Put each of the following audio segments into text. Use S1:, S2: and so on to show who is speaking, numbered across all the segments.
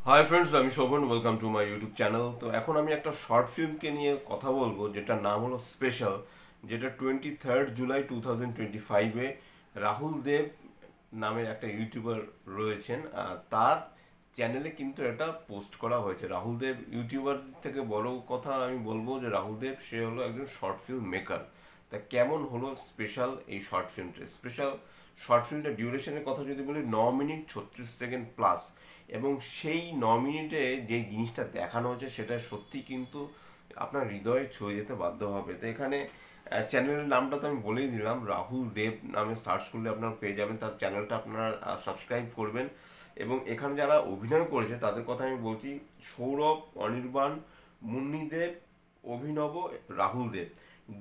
S1: High friends, আমি Shovan. Welcome to my YouTube channel. তো এখন আমি একটা শর্ট ফিল্মকে নিয়ে কথা বলবো, যেটার নাম হলো স্পেশাল, যেটা 23 জুলাই 2025-এ রাহুল দেব নামের একটা ইউটিউবার রয়েছেন, তার চ্যানেলে কিন্তু এটা পোস্ট করা হয়েছে। রাহুল দেব ইউটিউবার থেকে বড় কথা আমি বলবো যে রাহুল দেব সে হলো একজন শর্ট ফিল্ম মেকার। তা কেমন হলো স্পেশাল এই শর্ট ফিল্মটা? স্পেশাল শর্ট ফিল্মটা ডিউরেশনের কথা যদি বলি 9 মিনিট 36 সেকেন্ড প্লাস, এবং সেই 9 মিনিটে যে জিনিসটা দেখানো হয়েছে সেটা সত্যি কিন্তু আপনার হৃদয়ে ছুঁয়ে যেতে বাধ্য হবে। তো এখানে চ্যানেলের নামটা তো আমি বলেই দিলাম, রাহুল দেব নামে সার্চ করলে আপনারা পেয়ে যাবেন। তার চ্যানেলটা আপনারা সাবস্ক্রাইব করবেন। এবং এখানে যারা অভিনয় করেছে তাদের কথা আমি বলছি: সৌরভ, অনির্বাণ, মুন্নি দেব, অভিনব, রাহুল দেব।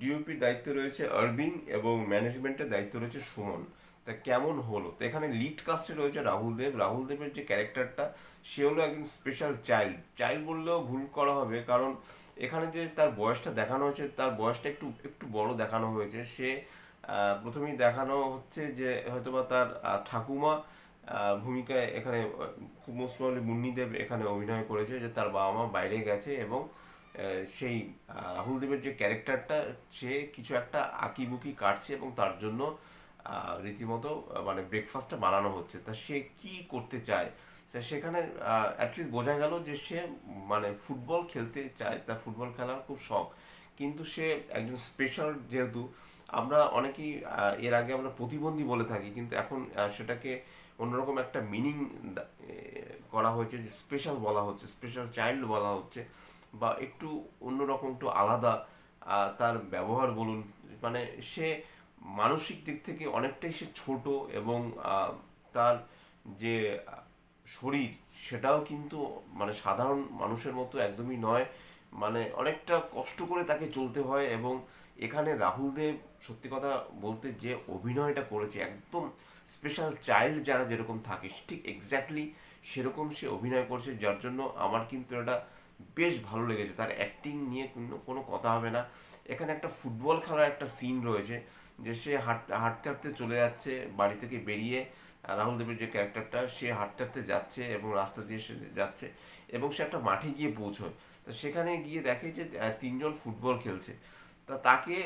S1: ডিওপির দায়িত্বে রয়েছে অরবিং এবং ম্যানেজমেন্টের দায়িত্ব রয়েছে সুমন। তা কেমন হলো? তো এখানে লিড কাস্টে রয়েছে রাহুল দেব। রাহুল দেবের যে ক্যারেক্টারটা, সে হলো একজন স্পেশাল চাইল্ড। চাইল্ড বললেও ভুল করা হবে, কারণ এখানে যে তার বয়সটা দেখানো হয়েছে, তার বয়সটা একটু একটু বড় দেখানো হয়েছে। সে প্রথমেই দেখানো হচ্ছে যে হয়তোবা তার ঠাকুমা ভূমিকায় এখানে খুব মোস্ট প্রবাবলি মুন্নি দেব এখানে অভিনয় করেছে, যে তার বাবা মা বাইরে গেছে এবং সেই রাহুল দেবের যে ক্যারেক্টারটা, সে কিছু একটা আঁকিবুকি কাটছে এবং তার জন্য রীতিমতো মানে ব্রেকফাস্টটা বানানো হচ্ছে। তা সে কি করতে চায়? তা সেখানে অ্যাটলিস্ট বোঝা গেল যে সে মানে ফুটবল খেলতে চায়, তার ফুটবল খেলার খুব শখ। কিন্তু সে একজন স্পেশাল, যেহেতু আমরা অনেকেই এর আগে আমরা প্রতিবন্ধী বলে থাকি, কিন্তু এখন সেটাকে অন্যরকম একটা মিনিং করা হয়েছে, যে স্পেশাল বলা হচ্ছে, স্পেশাল চাইল্ড বলা হচ্ছে, বা একটু অন্যরকম, একটু আলাদা তার ব্যবহার বলুন। মানে সে মানসিক দিক থেকে অনেকটাই সে ছোট, এবং তার যে শরীর, সেটাও কিন্তু মানে সাধারণ মানুষের মতো একদমই নয়। মানে অনেকটা কষ্ট করে তাকে চলতে হয়। এবং এখানে রাহুল দেব সত্যি কথা বলতে যে অভিনয়টা করেছে, একদম স্পেশাল চাইল্ড যারা যেরকম থাকে ঠিক এক্স্যাক্টলি সেরকম সে অভিনয় করছে, যার জন্য আমার কিন্তু এটা বেশ ভালো লেগেছে। তার অ্যাক্টিং নিয়ে কোনো কথা হবে না। এখানে একটা ফুটবল খেলার একটা সিন রয়েছে, যে সে হাঁটতে হাঁটতে হাঁটতে চলে যাচ্ছে বাড়ি থেকে বেরিয়ে। রাহুল দেবের যে ক্যারেক্টারটা, সে হাঁটতে হাঁটতে যাচ্ছে এবং রাস্তা দিয়ে সে যাচ্ছে, এবং সে একটা মাঠে গিয়ে পৌঁছয়। তো সেখানে গিয়ে দেখে যে তিনজন ফুটবল খেলছে। তা তাকে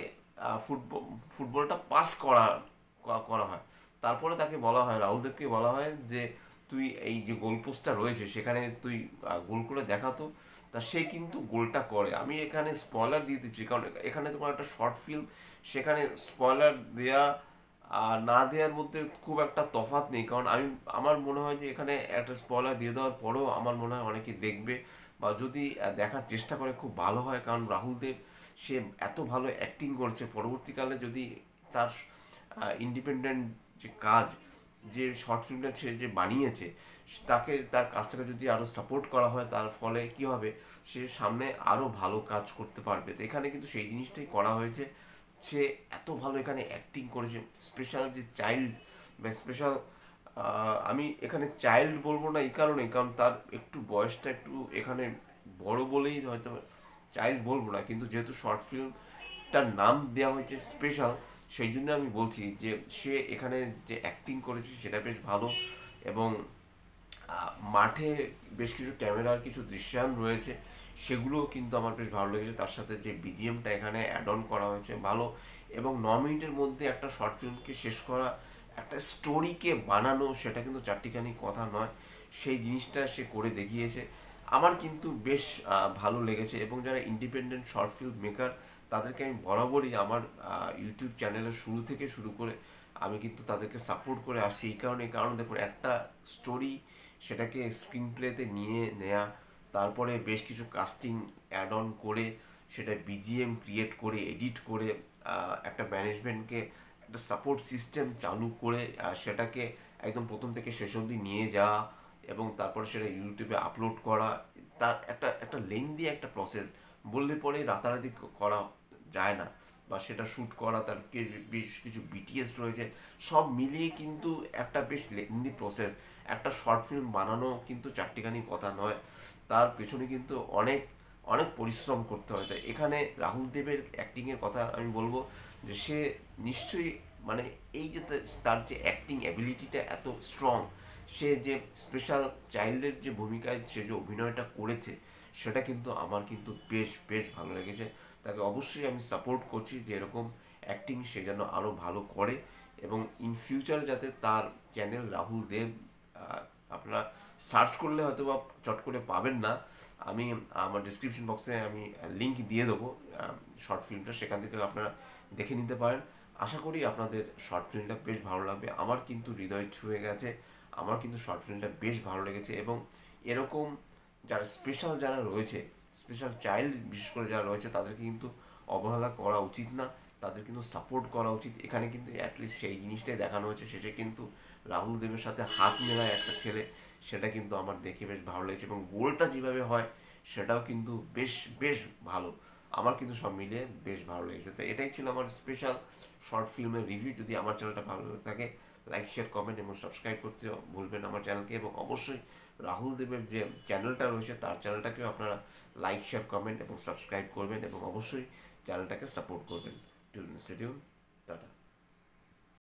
S1: ফুটবল ফুটবলটা পাস করা হয়। তারপরে তাকে বলা হয়, রাহুল দেবকে বলা হয় যে তুই এই যে গোল পোস্টটা রয়েছে সেখানে তুই গোল করে দেখাতো। তা সে কিন্তু গোলটা করে। আমি এখানে স্পয়লার দিয়ে দিচ্ছি, কারণ এখানে তোমার একটা শর্ট ফিল্ম, সেখানে স্পয়লার দেয়া আর না দেওয়ার মধ্যে খুব একটা তফাৎ নেই। কারণ আমার মনে হয় যে এখানে একটা স্পয়লার দিয়ে দেওয়ার পরেও আমার মনে হয় অনেকে দেখবে, বা যদি দেখার চেষ্টা করে খুব ভালো হয়। কারণ রাহুল দেব সে এত ভালো অ্যাক্টিং করছে, পরবর্তীকালে যদি তার ইন্ডিপেন্ডেন্ট যে কাজ, যে শর্ট ফিল্মটা সে যে বানিয়েছে, তাকে তার কাজটাকে যদি আরও সাপোর্ট করা হয়, তার ফলে কি হবে, সে সামনে আরও ভালো কাজ করতে পারবে। তো এখানে কিন্তু সেই জিনিসটাই করা হয়েছে। সে এত ভালো এখানে অ্যাক্টিং করেছে। স্পেশাল যে চাইল্ড বা স্পেশাল, আমি এখানে চাইল্ড বলবো না এই কারণেই, কারণ তার একটু বয়সটা একটু এখানে বড় বলেই হয়তো চাইল্ড বলবো না, কিন্তু যেহেতু শর্ট ফিল্মটার নাম দেওয়া হয়েছে স্পেশাল, সেই জন্য আমি বলছি যে সে এখানে যে অ্যাক্টিং করেছে সেটা বেশ ভালো। এবং মাঠে বেশ কিছু ক্যামেরার কিছু দৃশ্যায়ন রয়েছে, সেগুলোও কিন্তু আমার বেশ ভালো লেগেছে। তার সাথে যে বিজিএমটা এখানে অ্যাড অন করা হয়েছে ভালো। এবং 9 মিনিটের মধ্যে একটা শর্ট ফিল্মকে শেষ করা, একটা স্টোরিকে বানানো, সেটা কিন্তু চারটিখানি কথা নয়। সেই জিনিসটা সে করে দেখিয়েছে। আমার কিন্তু বেশ ভালো লেগেছে। এবং যারা ইন্ডিপেন্ডেন্ট শর্ট ফিল্ম মেকার, তাদেরকে আমি বরাবরই আমার ইউটিউব চ্যানেলের শুরু থেকে শুরু করে আমি কিন্তু তাদেরকে সাপোর্ট করে আসছি। এই কারণে দেখুন, একটা স্টোরি সেটাকে স্ক্রিন প্লেতে নিয়ে নেয়া, তারপরে বেশ কিছু কাস্টিং অ্যাড অন করে, সেটা বিজিএম ক্রিয়েট করে, এডিট করে, একটা ম্যানেজমেন্টকে একটা সাপোর্ট সিস্টেম চালু করে সেটাকে একদম প্রথম থেকে শেষ অবধি নিয়ে যাওয়া, এবং তারপরে সেটা ইউটিউবে আপলোড করা, তার একটা একটা লেন্দি একটা প্রসেস। বললে পরে রাতারাতি করা যায় না। বা সেটা শ্যুট করা, তার বেশ কিছু বিটিএস রয়েছে, সব মিলিয়ে কিন্তু একটা বেশ লেন্দি প্রসেস। একটা শর্ট ফিল্ম বানানো কিন্তু চারটিখানি কথা নয়, তার পেছনে কিন্তু অনেক অনেক পরিশ্রম করতে হয়। তাই এখানে রাহুল দেবের অ্যাক্টিংয়ের কথা আমি বলবো, যে সে নিশ্চয়ই মানে এই যে তার যে অ্যাক্টিং অ্যাবিলিটিটা এত স্ট্রং, সে যে স্পেশাল চাইল্ডের যে ভূমিকায় সে যে অভিনয়টা করেছে সেটা কিন্তু আমার কিন্তু বেশ বেশ ভালো লেগেছে। তাকে অবশ্যই আমি সাপোর্ট করছি যে এরকম অ্যাক্টিং সে যেন আরও ভালো করে, এবং ইন ফিউচার যাতে তার চ্যানেল রাহুল দেব, আপনারা সার্চ করলে হয়তো বা চট করে পাবেন না, আমি আমার ডিসক্রিপশন বক্সে আমি লিংক দিয়ে দেবো শর্ট ফিল্মটা, সেখান থেকে আপনারা দেখে নিতে পারেন। আশা করি আপনাদের শর্ট ফিল্মটা বেশ ভালো লাগবে। আমার কিন্তু হৃদয় ছুঁয়ে গেছে, আমার কিন্তু শর্ট ফিল্মটা বেশ ভালো লেগেছে। এবং এরকম যারা স্পেশাল যারা রয়েছে, স্পেশাল চাইল্ড বিশেষ করে যারা রয়েছে, তাদেরকে কিন্তু অবহেলা করা উচিত না, তাদের কিন্তু সাপোর্ট করা উচিত। এখানে কিন্তু অ্যাটলিস্ট সেই জিনিসটাই দেখানো হয়েছে, শেষে কিন্তু রাহুল দেবের সাথে হাত মেলায় একটা ছেলে, সেটা কিন্তু আমার দেখে বেশ ভালো লেগেছে। এবং গোলটা যেভাবে হয় সেটাও কিন্তু বেশ বেশ ভালো, আমার কিন্তু সব মিলিয়ে বেশ ভালো লেগেছে। তো এটাই ছিল আমার স্পেশাল শর্ট ফিল্মের রিভিউ। যদি আমার চ্যানেলটা ভালো লেগে থাকে, লাইক শেয়ার কমেন্ট এবং সাবস্ক্রাইব করতে ভুলবেন আমার চ্যানেলকে। এবং অবশ্যই রাহুল দেবের যে চ্যানেলটা রয়েছে তার চ্যানেলটাকেও আপনারা লাইক শেয়ার কমেন্ট এবং সাবস্ক্রাইব করবেন, এবং অবশ্যই চ্যানেলটাকে সাপোর্ট করবেন। Till next video, tata.